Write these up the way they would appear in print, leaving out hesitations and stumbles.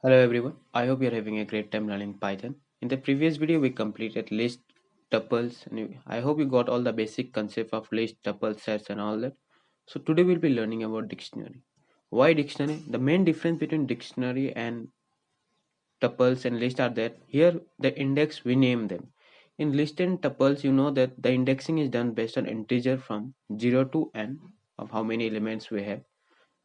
Hello everyone, I hope you're having a great time learning Python. In the previous video, we completed list, tuples, and I hope you got all the basic concept of list, tuple, sets, and all that. So today we'll be learning about dictionary. Why dictionary? The main difference between dictionary and tuples and list are that here the index we name them. In list and tuples, you know that the indexing is done based on integer from 0 to n of how many elements we have,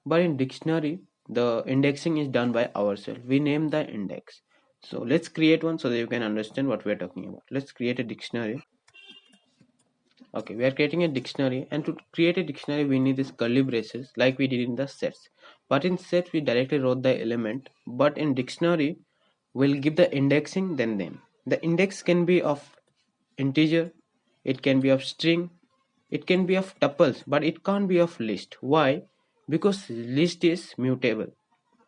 but in dictionary the indexing is done by ourselves. We name the index. So let's create one so that you can understand what we're talking about. Let's create a dictionary. Okay, we are creating a dictionary, and to create a dictionary we need this curly braces like we did in the sets. But in sets we directly wrote the element, but in dictionary we'll give the indexing then name. The index can be of integer, it can be of string, it can be of tuples, but it can't be of list. Why? Because list is mutable,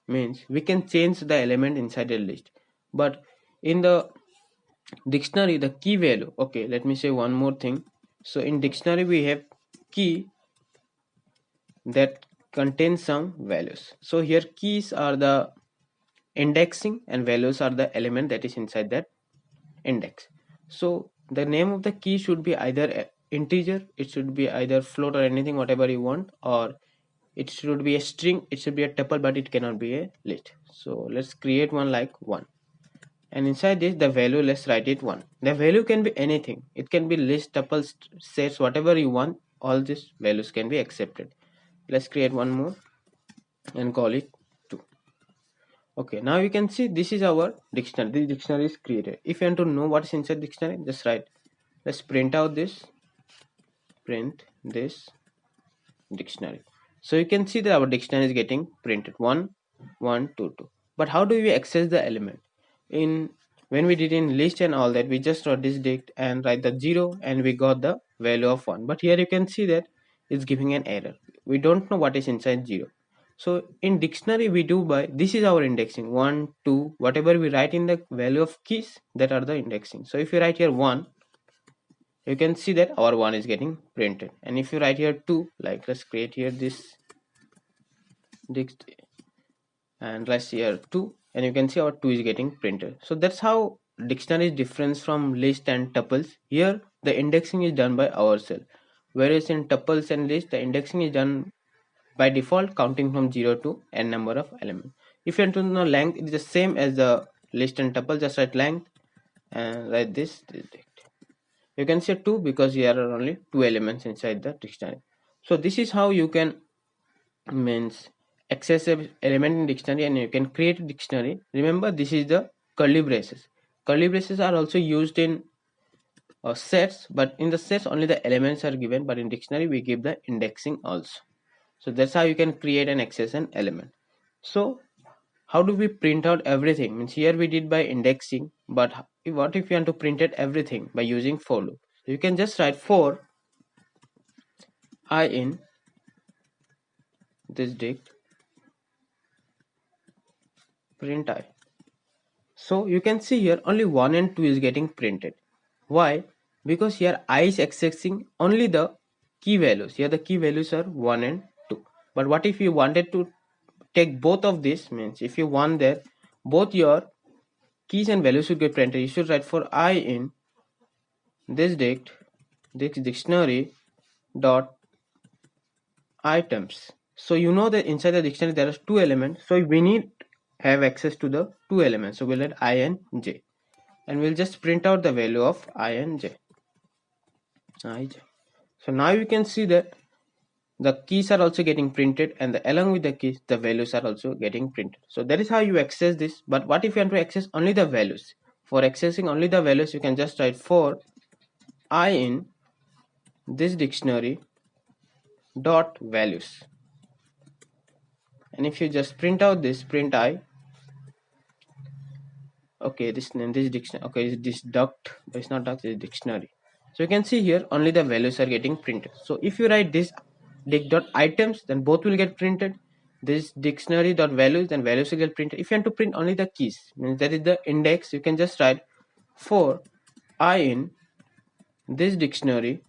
means we can change the element inside a list, but in the dictionary the key value. Okay, let me say one more thing. So in dictionary we have key that contains some values. So here keys are the indexing and values are the element that is inside that index. So the name of the key should be either integer, it should be either float or anything whatever you want, or it should be a string, it should be a tuple, but it cannot be a list. So let's create one like 1, and inside this the value, let's write it 1. The value can be anything, it can be list, tuples, sets, whatever you want. All these values can be accepted. Let's create one more and call it 2. Okay, now you can see this is our dictionary. This dictionary is created. If you want to know what is inside dictionary, just write, let's print out this, print this dictionary. So you can see that our dictionary is getting printed 1 1 2 2. But how do we access the element? In when we did in list and all that, we just wrote this dict and write the 0 and we got the value of 1. But here you can see that it's giving an error. We don't know what is inside 0. So in dictionary we do by, this is our indexing 1 2, whatever we write in the value of keys, that are the indexing. So if you write here 1, you can see that our 1 is getting printed, and if you write here 2, like let's create here this dict and let's here 2, and you can see our 2 is getting printed. So that's how dictionary is different from list and tuples. Here the indexing is done by ourselves, whereas in tuples and list the indexing is done by default, counting from 0 to n number of elements. If you want to know length, it is the same as the list and tuple. Just write length and write this dict. You can say 2 because here are only 2 elements inside the dictionary. So this is how you can means access a element in dictionary, and you can create a dictionary. Remember, this is the curly braces. Curly braces are also used in sets, but in the sets only the elements are given, but in dictionary we give the indexing also. So that's how you can create and access an element. So how do we print out everything? Means here we did by indexing, but what if you want to print out everything by using for loop? So you can just write for I in this dict print I. So you can see here only 1 and 2 is getting printed. Why? Because here I is accessing only the key values. Here the key values are 1 and 2. But what if you wanted to take both of this? Means if you want that both your keys and values should get printed, you should write for I in this dict, this dictionary dot items. So you know that inside the dictionary there are 2 elements, so we need have access to the 2 elements. So we'll add I and j, and we'll just print out the value of I and j. So now you can see that the keys are also getting printed, and along with the keys the values are also getting printed. So that is how you access this. But what if you want to access only the values? For accessing only the values, you can just write for I in this dictionary dot values, and if you just print out this print I. Okay, this name, this dictionary, okay, this duct, but it's not duct, it's dictionary. So you can see here only the values are getting printed. So if you write this dict dot items, then both will get printed. This dictionary dot values, then values will get printed. If you want to print only the keys, means that is the index, you can just write for I in this dictionary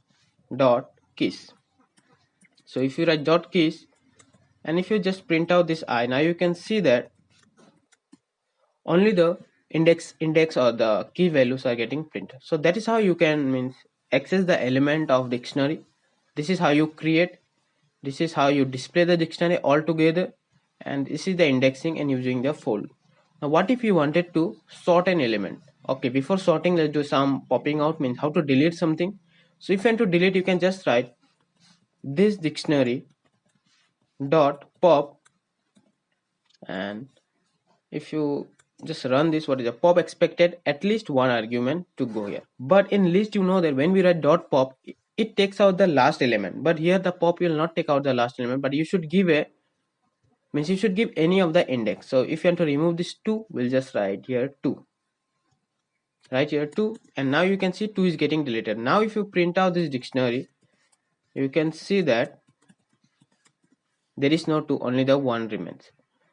dot keys. So if you write dot keys, and if you just print out this I, now you can see that only the index or the key values are getting printed. So that is how you can means access the element of dictionary. This is how you create, this is how you display the dictionary all together, and this is the indexing and using the fold. Now what if you wanted to sort an element? Okay, before sorting, let's do some popping out, means how to delete something. So if you want to delete, you can just write this dictionary dot pop, and if you just run this, what is the pop expected at least one argument to go here. But in list, you know that when we write dot pop, it takes out the last element, but here the pop will not take out the last element, but you should give a, means you should give any of the index. So if you want to remove this 2, we'll just write here 2, right here 2, and now you can see 2 is getting deleted. Now if you print out this dictionary, you can see that there is no 2, only the 1 remains.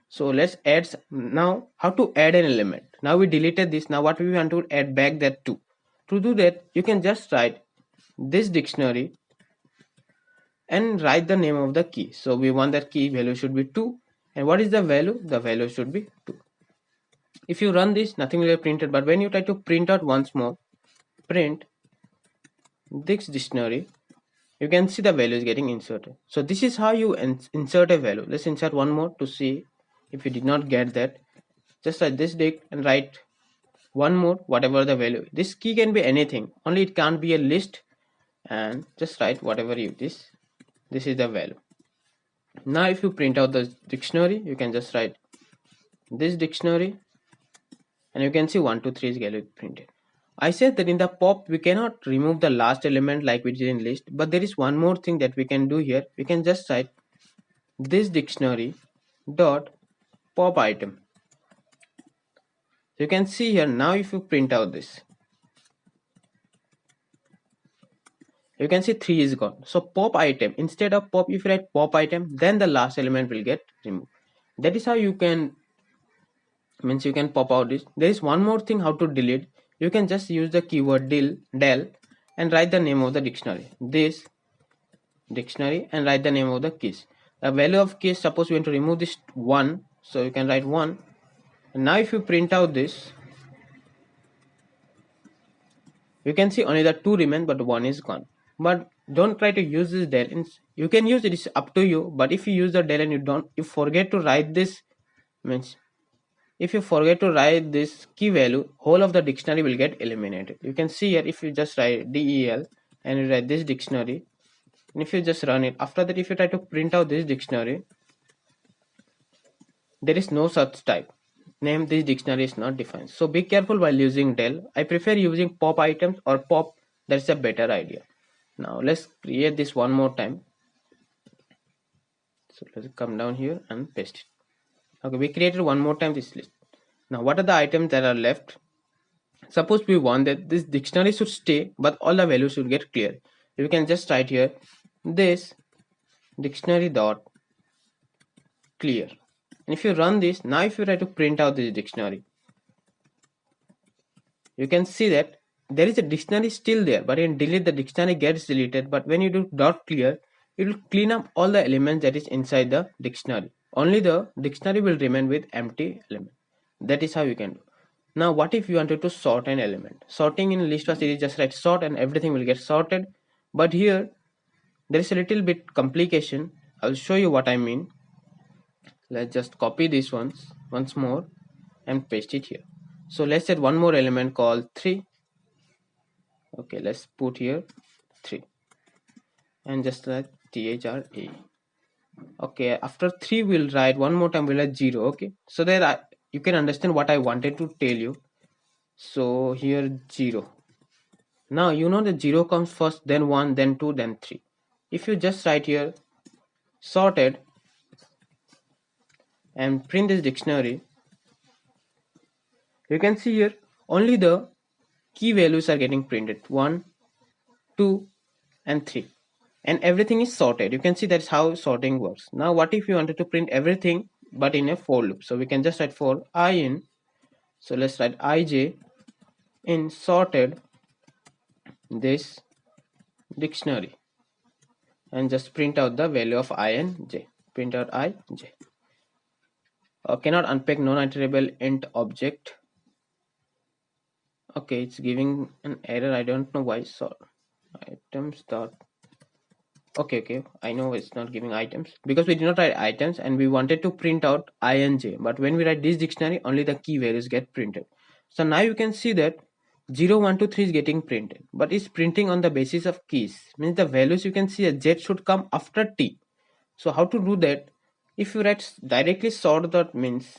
So let's add. Now how to add an element? Now we deleted this, now what we want to add back that 2. To do that, you can just write this dictionary and write the name of the key. So we want that key value should be 2, and what is the value? The value should be 2. If you run this, nothing will be printed, but when you try to print out once more, print this dictionary, you can see the value is getting inserted. So this is how you insert a value. Let's insert one more to see if you did not get that. Just write this dict and write one more, whatever the value. This key can be anything, only it can't be a list, and just write whatever you this is the value. Now if you print out the dictionary, you can just write this dictionary, and you can see 1 2 3 is getting printed. I said that in the pop we cannot remove the last element like we did in list, but there is one more thing that we can do here. We can just write this dictionary dot pop item. So you can see here, now if you print out this, you can see 3 is gone. So pop item, instead of pop, if you write pop item, then the last element will get removed. That is how you can, means you can pop out this. There is one more thing how to delete. You can just use the keyword del and write the name of the dictionary, this dictionary, and write the name of the keys. The value of keys, suppose we want to remove this 1, so you can write 1. And now if you print out this, you can see only the 2 remain, but 1 is gone. But don't try to use this del. You can use it, it's up to you, but if you use the del and you forget to write this, means if you forget to write this key value, whole of the dictionary will get eliminated. You can see here, if you just write del and you write this dictionary, and if you just run it, after that if you try to print out this dictionary, there is no such type. Name this dictionary is not defined. So be careful while using del. I prefer using pop items or pop, that's a better idea. Now let's create this one more time. So let's come down here and paste it. Okay, we created one more time this list. Now what are the items that are left? Suppose we want that this dictionary should stay, but all the values should get clear. You can just write here this dictionary dot clear. And if you run this, now if you try to print out this dictionary, you can see that there is a dictionary still there, but in delete the dictionary gets deleted. But when you do dot clear, it will clean up all the elements that is inside the dictionary. Only the dictionary will remain with empty element. That is how you can do. Now what if you wanted to sort an element? Sorting in list was easy, just write sort and everything will get sorted. But here there is a little bit complication. I'll show you what I mean. Let's just copy this once more and paste it here. So let's add one more element called 3. Okay, let's put here 3 and just write thra. Okay, after 3 we'll write one more time, we'll write 0. Okay, so that you can understand what I wanted to tell you. So here 0. Now you know that 0 comes first, then 1, then 2, then 3. If you just write here sorted and print this dictionary, you can see here only the key values are getting printed, 1 2 and 3, and everything is sorted. You can see that's how sorting works. Now what if you wanted to print everything but in a for loop? So we can just write for I in, so let's write ij in sorted this dictionary and just print out the value of I and j. Print out I, j. Cannot unpack non-iterable int object. Okay, it's giving an error. I don't know why. So items dot. Okay, I know it's not giving items because we did not write items and we wanted to print out ing. But when we write this dictionary, only the key values get printed. So now you can see that 0, 1, 2, 3 is getting printed, but it's printing on the basis of keys. Means the values you can see a z should come after t. So how to do that? If you write directly sort, that means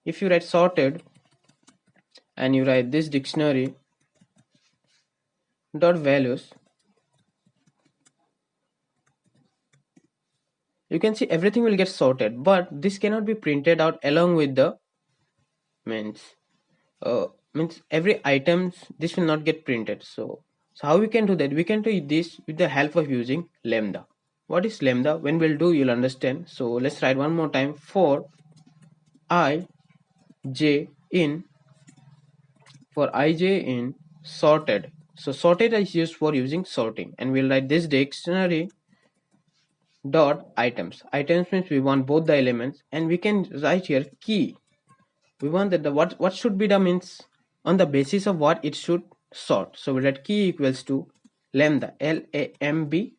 if you write sorted and you write this dictionary dot values, you can see everything will get sorted, but this cannot be printed out along with the means means every items. This will not get printed. So how we can do that? We can do this with the help of using lambda. What is lambda? When we'll do, you'll understand. So let's write one more time. For I j in, for ij in sorted. So sorted is used for using sorting, and we'll write this dictionary dot items. Items means we want both the elements, and we can write here key. We want that the what should be the means on the basis of what it should sort. So we write key equals to lambda, lambda.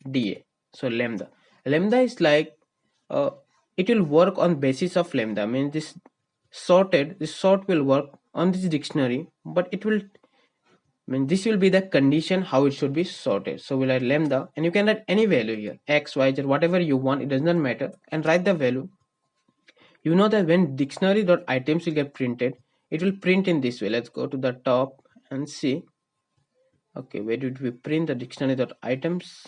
So lambda is like it will work on basis of lambda. Means this sort will work on this dictionary, but it will this will be the condition how it should be sorted. So we'll write lambda, and you can write any value here, x, y, z, whatever you want. It does not matter, and write the value. You know that when dictionary dot items will get printed, it will print in this way. Let's go to the top and see. Okay, where did we print the dictionary dot items?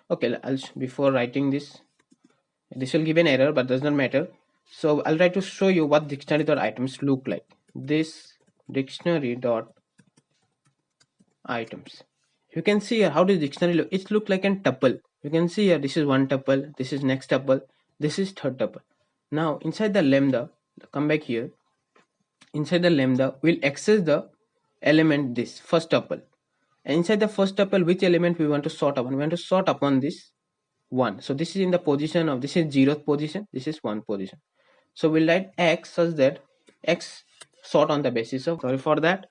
Okay, before writing this will give an error, but does not matter. So I'll try to show you what dictionary dot items look like. This dictionary dot items, you can see here how does dictionary look. It look like a tuple. You can see here this is one tuple, this is next tuple, this is third tuple. Now inside the lambda, come back here. Inside the lambda, we'll access the element this first tuple, and inside the first tuple, which element we want to sort upon? We want to sort upon this 1. So this is in the position of, this is 0th position, this is 1 position. So we'll write x such that x sort on the basis of, sorry for that,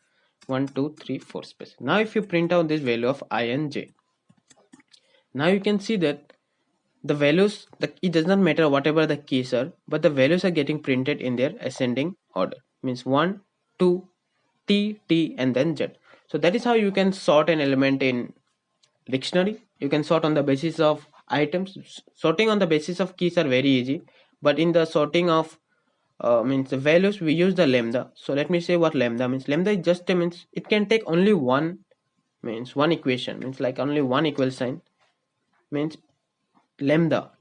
1, 2, 3, 4 space. Now if you print out this value of I and j, now you can see that the values, it does not matter whatever the keys are, but the values are getting printed in their ascending order. Means 1, 2, t, and then z. So that is how you can sort an element in dictionary. You can sort on the basis of items. Sorting on the basis of keys are very easy, but in the sorting of means the values, we use the lambda. So let me say what lambda means. Lambda is just a means it can take only one, means one equation, means like only one equal sign. Means lambda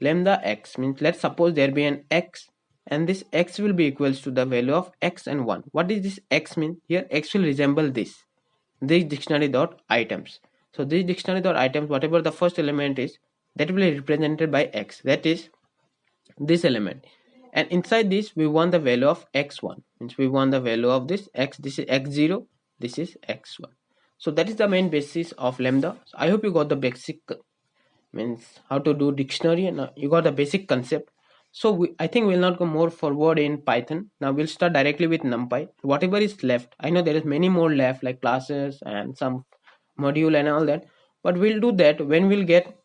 x means, let's suppose there be an x, and this x will be equals to the value of x and 1. What does this x mean? Here x will resemble this dictionary dot items. So this dictionary dot items, whatever the first element is, that will be represented by x, that is this element. And inside this we want the value of x1, means we want the value of this x. This is x0, this is x1. So that is the main basis of lambda. So I hope you got the basic, means how to do dictionary, and you got the basic concept. So I think we'll not go more forward in Python. Now we'll start directly with NumPy. Whatever is left, I know there is many more left, like classes and some module and all that, but we'll do that when we'll get,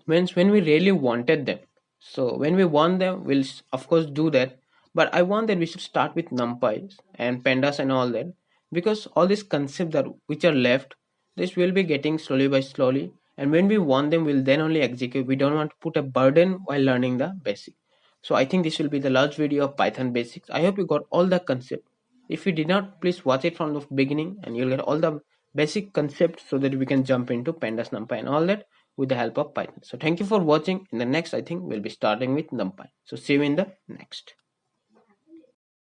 means when we really wanted them. So when we want them, we'll of course do that, but I want that we should start with NumPy and pandas and all that, because all these concepts that which are left, this will be getting slowly by slowly, and when we want them, we'll then only execute. We don't want to put a burden while learning the basic. So I think this will be the last video of Python basics. I hope you got all the concept. If you did not, please watch it from the beginning and you'll get all the basic concepts, so that we can jump into pandas, NumPy and all that with the help of Python. So thank you for watching. In the next, I think we'll be starting with NumPy. So see you in the next.